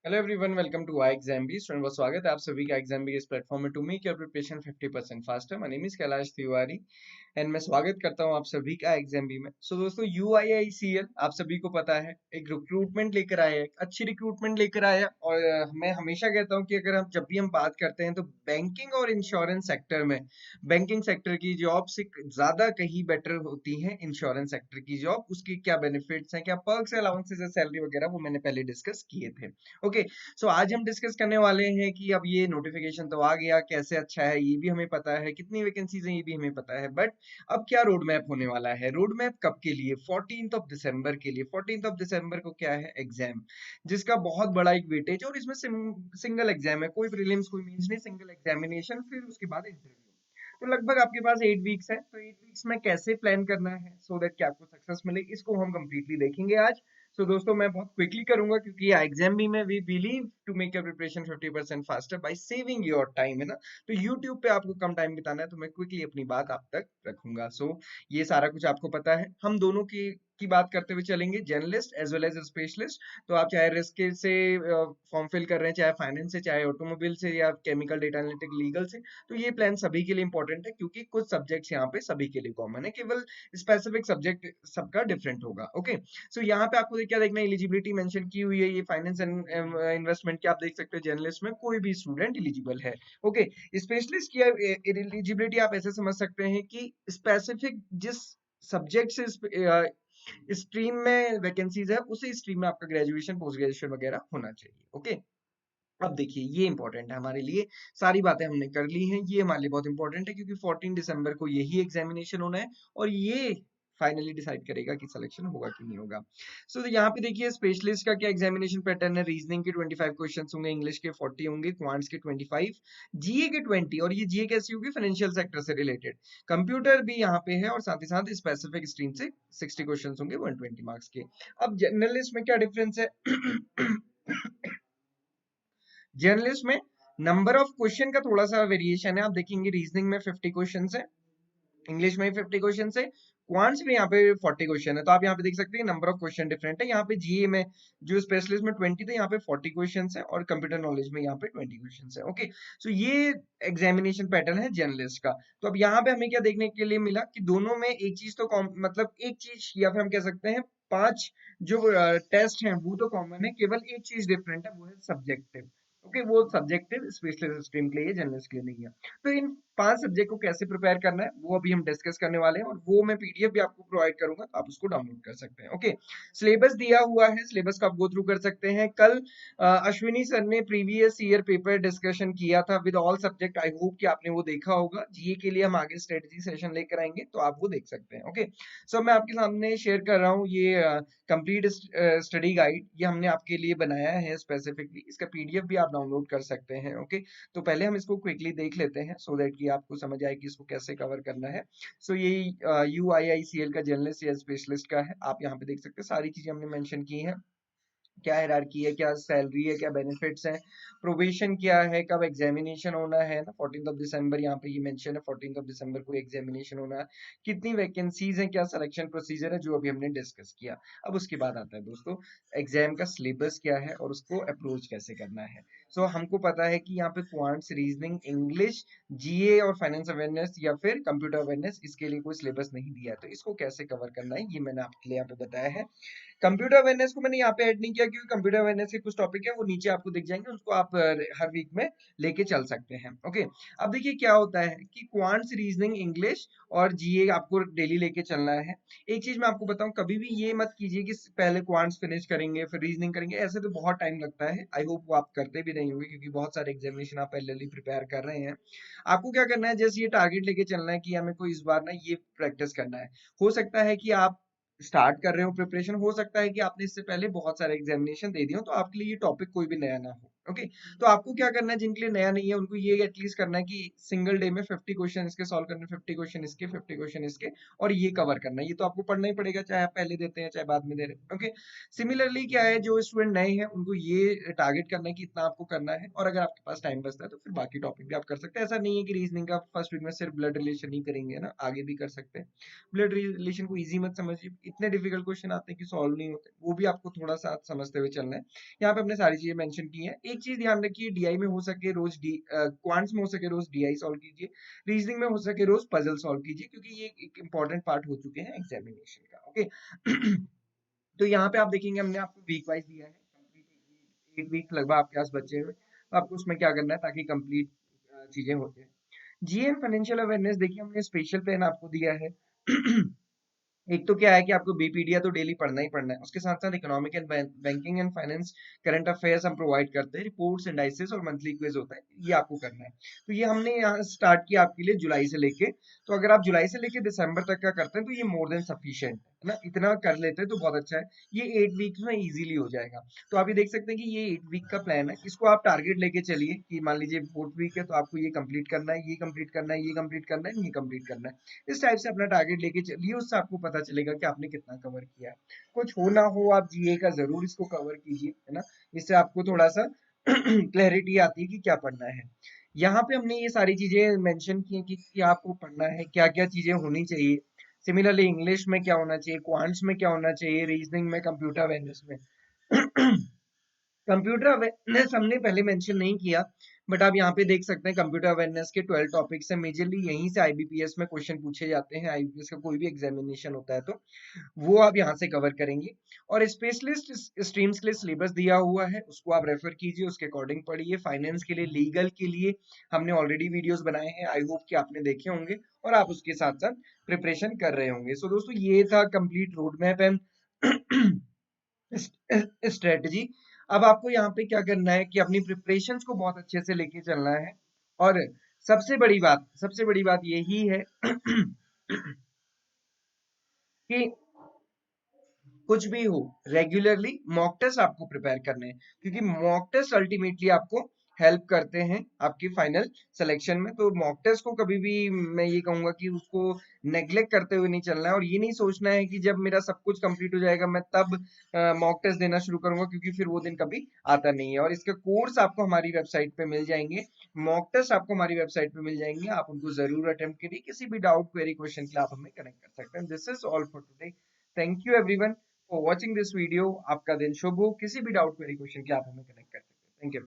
Hello everyone, welcome to I exam B. Student बहुत स्वागत है आप सभी का एग्जाम बी इस प्लेटफॉर्म में to make your preparation 50% faster. My name is Kailash Tiwari and मैं स्वागत करता हूं आप सभी का एग्जाम बी में। सो दोस्तों, यूआईआईसीएल आप सभी को पता है एक रिक्रूटमेंट लेकर आया है, एक अच्छी रिक्रूटमेंट लेकर आया। और मैं हमेशा कहता हूं कि अगर हम जब भी हम बात करते हैं तो बैंकिंग और इंश्योरेंस सेक्टर में बैंकिंग सेक्टर की जॉब से ज्यादा कहीं बेटर होती है इंश्योरेंस सेक्टर की जॉब। उसकी क्या बेनिफिट्स हैं, क्या पर्क्स, अलाउंसेस, सैलरी वगैरह, वो मैंने पहले डिस्कस किए थे। ओके। सो आज हम डिस्कस करने वाले हैं कि अब ये नोटिफिकेशन तो आ गया, कैसे अच्छा है ये भी हमें पता है, कितनी वैकेंसीज हैं ये भी हमें पता है, बट अब क्या रोड मैप होने वाला है। रोड मैप कब के लिए? 14th ऑफ दिसंबर के लिए। 14th ऑफ दिसंबर को क्या है? एग्जाम, जिसका बहुत बड़ा एक वेटेज, और इसमें सिंगल एग्जाम है, कोई प्रीलिम्स कोई मेंस नहीं, सिंगल एग्जामिनेशन, फिर उसके बाद इंटरव्यू। तो लगभग आपके पास 8 वीक्स है। तो 8 वीक्स में कैसे प्लान करना है सो दैट कि आपको सक्सेस मिले, इसको हम कंप्लीटली देखेंगे आज। सो दोस्तों, मैं बहुत क्विकली करूंगा क्योंकि एग्जाम भी में we believe to make your preparation 50% faster by saving your time, है ना। तो यूट्यूब पे आपको कम टाइम बिताना है तो मैं क्विकली अपनी बात आप तक रखूंगा। ये सारा कुछ आपको पता है। हम दोनों की बात करते हुए चलेंगे, journalist as well as specialist. तो आप चाहे रिस्क से फॉर्म फिल कर रहे हैं, चाहे फाइनेंस से, चाहे ऑटोमोबाइल से, या केमिकल, डेटा एनालिटिक, लीगल से, तो ये प्लान सभी के लिए इंपॉर्टेंट है क्योंकि कुछ सब्जेक्ट्स यहाँ पे सभी के लिए कॉमन है, केवल स्पेसिफिक सब्जेक्ट सबका डिफरेंट होगा। ओके। सो यहाँ पे आपको क्या देखना है, एलिजिबिलिटी मेंशन की हुई है, ये फाइनेंस एंड इन्वेस्टमेंट की आप देख सकते हो। जर्नलिस्ट में कोई भी स्टूडेंट एलिजिबल है। ओके। स्पेशलिस्ट की एलिजिबिलिटी आप ऐसे समझ सकते हैं कि स्पेसिफिक जिस सब्जेक्ट से स्ट्रीम में वैकेंसीज है, उसी स्ट्रीम में आपका ग्रेजुएशन, पोस्ट ग्रेजुएशन वगैरह होना चाहिए। ओके। अब देखिए, ये इंपॉर्टेंट है हमारे लिए। सारी बातें हमने कर ली हैं, ये हमारे लिए बहुत इंपॉर्टेंट है क्योंकि 14 दिसंबर को यही एग्जामिनेशन होना है और ये फाइनली डिसाइड करेगा कि सिलेक्शन होगा कि नहीं होगा। सो यहाँ पे देखिए, स्पेशलिस्ट का क्या एग्जामिनेशन पैटर्न है। रीजनिंग के 25 क्वेश्चंस होंगे, इंग्लिश के 40 होंगे, क्वांट्स के 25, जीए के 20। और ये जीए कैसी होगी? फाइनेंशियल सेक्टर से रिलेटेड। कंप्यूटर भी यहाँ पे है और साथ ही साथ स्पेसिफिक स्ट्रीम से 60 क्वेश्चन होंगे 120 मार्क्स के। अब जर्नलिस्ट में क्या डिफरेंस है? जर्नलिस्ट में नंबर ऑफ क्वेश्चन का थोड़ा सा वेरिएशन है। आप देखेंगे रीजनिंग में 50 क्वेश्चन है, इंग्लिश में 50 क्वेश्चन है, क्वांट्स में यहाँ पे 40 क्वेश्चन है। तो आप यहाँ पे देख सकते हैं नंबर ऑफ क्वेश्चन डिफरेंट है। यहाँ पे जीए में जो स्पेशलिस्ट में 20 थे, यहाँ पे 40 क्वेश्चन है, और कंप्यूटर नॉलेज में यहाँ पे 20 क्वेश्चन है। ओके। सो ये एग्जामिनेशन पैटर्न है जर्नलिस्ट का। तो अब यहाँ पे हमें क्या देखने के लिए मिला कि दोनों में एक चीज तो मतलब एक चीज, या फिर हम कह सकते हैं 5 जो टेस्ट हैं वो तो कॉमन है, केवल एक चीज डिफरेंट है, वो है सब्जेक्टिव। ओके, वो सब्जेक्टिव स्पेशलिस्ट स्ट्रीम के लिए, जर्नलिस्ट के लिए नहीं है। तो इन 5 सब्जेक्ट को कैसे प्रिपेयर करना है वो अभी हम डिस्कस करने वाले हैं, और वो मैं पीडीएफ भी आपको प्रोवाइड करूंगा, तो आप उसको डाउनलोड कर सकते हैं। ओके। सिलेबस दिया हुआ है, सिलेबस का आप गो थ्रू कर सकते हैं। कल अश्विनी सर ने प्रीवियस ईयर पेपर डिस्कशन किया था with all subject. I hope कि आपने वो देखा होगा। जीए के लिए हम आगे स्ट्रेटेजी सेशन लेकर आएंगे, तो आप वो देख सकते हैं। ओके। सो मैं आपके सामने शेयर कर रहा हूँ ये कंप्लीट स्टडी गाइड, ये हमने आपके लिए बनाया है स्पेसिफिकली। इसका पीडीएफ भी आप डाउनलोड कर सकते हैं। ओके। तो पहले हम इसको क्विकली देख लेते हैं सो दैट कि आपको समझ आए कि इसको कैसे कवर करना है। सो ये यूआईआईसीएल का जर्नलिस्ट या स्पेशलिस्ट का है। आप यहाँ पे देख सकते हैं सारी चीजें हमने मेंशन की हैं। क्या हायरार्की है, क्या सैलरी है, क्या बेनिफिट्स हैं, प्रोबेशन क्या है, कब एग्जामिनेशन होना है ना, 14th ऑफ दिसंबर यहाँ पे ये मेंशन है, 14th ऑफ दिसंबर को एग्जामिनेशन होना है, कितनी वैकेंसीज हैं, क्या सिलेक्शन प्रोसीजर है, जो अभी हमने डिस्कस किया। अब उसके बाद आता है दोस्तों, एग्जाम का सिलेबस क्या है और उसको अप्रोच कैसे करना है। हमको पता है कि यहाँ पे क्वांट्स, रीजनिंग, इंग्लिश, जीए और फाइनेंस अवेयरनेस या फिर कंप्यूटर अवेयरनेस, इसके लिए कोई सिलेबस नहीं दिया है। तो इसको कैसे कवर करना है ये मैंने आपके लिए यहाँ पे बताया है। कंप्यूटर अवेयरनेस को मैंने यहाँ पे ऐड नहीं किया क्योंकि कंप्यूटर अवेयरनेस के कुछ टॉपिक है वो नीचे आपको दिख जाएंगे, उसको आप हर वीक में लेके चल सकते हैं। ओके। अब देखिए क्या होता है कि क्वांट्स, रीजनिंग, इंग्लिश और जीए आपको डेली लेके चलना है। एक चीज मैं आपको बताऊं, कभी भी ये मत कीजिए कि पहले क्वांट्स फिनिश करेंगे फिर रीजनिंग करेंगे, ऐसे तो बहुत टाइम लगता है। आई होप वो आप करते भी नहीं होंगे क्योंकि बहुत सारे एग्जामिनेशन आप पहले प्रिपेयर कर रहे हैं। आपको क्या करना है, जैसे ये टारगेट लेके चलना है कि हमें को इस बार ना ये प्रैक्टिस करना है। हो सकता है कि आप स्टार्ट कर रहे हो प्रिपरेशन, हो सकता है कि आपने इससे पहले बहुत सारे एग्जामिनेशन दे दिए हो, तो आपके लिए ये टॉपिक कोई भी नया ना हो। ओके। तो आपको क्या करना है, जिनके लिए नया नहीं है उनको ये एटलीस्ट करना है कि सिंगल डे में 50 क्वेश्चन इसके सॉल्व करने, 50 क्वेश्चन इसके, 50 क्वेश्चन इसके, और ये कवर करना है। ये तो आपको पढ़ना ही पड़ेगा, चाहे आप पहले देते हैं चाहे बाद में दे रहे हैं। ओके। सिमिलरली क्या है, जो स्टूडेंट नए हैं उनको ये टारगेट करना है कि इतना आपको करना है, और अगर आपके पास टाइम बचता है तो फिर बाकी टॉपिक भी आप कर सकते हैं। ऐसा नहीं है कि रीजनिंग का फर्स्ट वीक में सिर्फ ब्लड रिलेशन ही करेंगे ना, आगे भी कर सकते हैं। ब्लड रिलेशन को इजी मत समझिए, इतने डिफिकल्ट क्वेश्चन आते हैं कि सॉल्व नहीं होते, वो भी आपको थोड़ा सा समझते हुए चलना है। यहाँ पे हमने सारी चीजें मेंशन की हैं। एक चीज ध्यान रखिए, डीआई में हो सके रोज क्वांट्स में हो सके रोज डीआई सॉल्व कीजिए, रीजनिंग में हो सके रोज पजल सॉल्व कीजिए, क्योंकि ये एक इंपॉर्टेंट पार्ट हो चुके हैं एग्जामिनेशन का। ओके। तो यहाँ पे आप देखेंगे हमने आपको वीक वाइज दिया है, कंप्लीट 8 वीक लगभग आपके पास बचे हुए, तो आपको उसमें क्या करना है ताकि कंप्लीट चीजें हो जाए। जीएम फाइनेंशियल अवेयरनेस देखिए, हमने स्पेशल प्लान आपको दिया है। एक तो क्या है कि आपको बीपीडीया तो डेली पढ़ना ही पढ़ना है, उसके साथ साथ economic and banking and finance current affairs हम प्रोवाइड करते हैं, रिपोर्ट्स एंडाइसिस और मंथली क्विज होता है, ये आपको करना है। तो ये हमने यहाँ स्टार्ट किया आपके लिए जुलाई से लेके, तो अगर आप जुलाई से लेके दिसंबर तक का करते हैं तो ये मोर देन सफिशिएंट है ना, इतना कर लेते हैं तो बहुत अच्छा है। ये 8 वीक्स में इजीली हो जाएगा। तो आप ये देख सकते हैं कि ये 8 वीक का प्लान है, इसको आप टारगेट लेके चलिए कि मान लीजिए 4th वीक है तो आपको ये कंप्लीट करना है, ये कंप्लीट करना है, ये कंप्लीट करना है, ये कंप्लीट करना है। इस टाइप से अपना टारगेट लेके चलिए, उससे आपको पता चलेगा कि आपने कितना कवर किया है। कुछ हो ना हो आप जीए का जरूर इसको कवर कीजिए, है ना, इससे आपको थोड़ा सा क्लैरिटी आती है कि क्या पढ़ना है। यहाँ पे हमने ये सारी चीजें मेंशन की हैं कि क्या आपको पढ़ना है, क्या क्या चीजें होनी चाहिए। सिमिलरली इंग्लिश में क्या होना चाहिए, क्वांट्स में क्या होना चाहिए, रीजनिंग में, कंप्यूटर अवेयरनेस में। कंप्यूटर अवेयरनेस हमने पहले मेंशन नहीं किया, बट आप यहाँ पे देख सकते हैं कंप्यूटर अवेयरनेस के 12 टॉपिक्स हैं मेजरली, यहीं से आईबीपीएस में क्वेश्चन पूछे जाते हैं, आईबीपीएस का कोई भी एग्जामिनेशन होता है तो वो आप यहाँ से कवर करेंगे। और स्पेशलिस्ट स्ट्रीम्स के लिए सिलेबस दिया हुआ है, उसको आप रेफर कीजिए, उसके अकॉर्डिंग पढ़िए। फाइनेंस के लिए, लीगल के लिए हमने ऑलरेडी वीडियोस बनाए हैं, आई होप कि आपने देखे होंगे और आप उसके साथ साथ प्रिपरेशन कर रहे होंगे। सो दोस्तों, ये था complete road map and strategy. अब आपको यहाँ पे क्या करना है कि अपनी प्रिपरेशंस को बहुत अच्छे से लेके चलना है, और सबसे बड़ी बात यही है कि कुछ भी हो, रेगुलरली मॉक टेस्ट आपको प्रिपेयर करने हैं, क्योंकि मॉक टेस्ट अल्टीमेटली आपको हेल्प करते हैं आपकी फाइनल सिलेक्शन में। तो मॉक टेस्ट को कभी भी मैं ये कहूंगा कि उसको नेग्लेक्ट करते हुए नहीं चलना है, और ये नहीं सोचना है कि जब मेरा सब कुछ कंप्लीट हो जाएगा मैं तब मॉक टेस्ट देना शुरू करूंगा, क्योंकि फिर वो दिन कभी आता नहीं है। और इसके कोर्स आपको हमारी वेबसाइट पे मिल जाएंगे, मॉक टेस्ट आपको हमारी वेबसाइट पे मिल जाएंगे, आप उनको जरूर अटेम्प्ट करिए। किसी भी डाउट, क्वेरी, क्वेश्चन के लिए आप हमें कनेक्ट कर सकते हैं। This is all for today. Thank you everyone for watching this video. आपका दिन शुभ हो। किसी भी डाउट, क्वेरी, क्वेश्चन के आप हमें कनेक्ट कर सकते हैं। Thank you.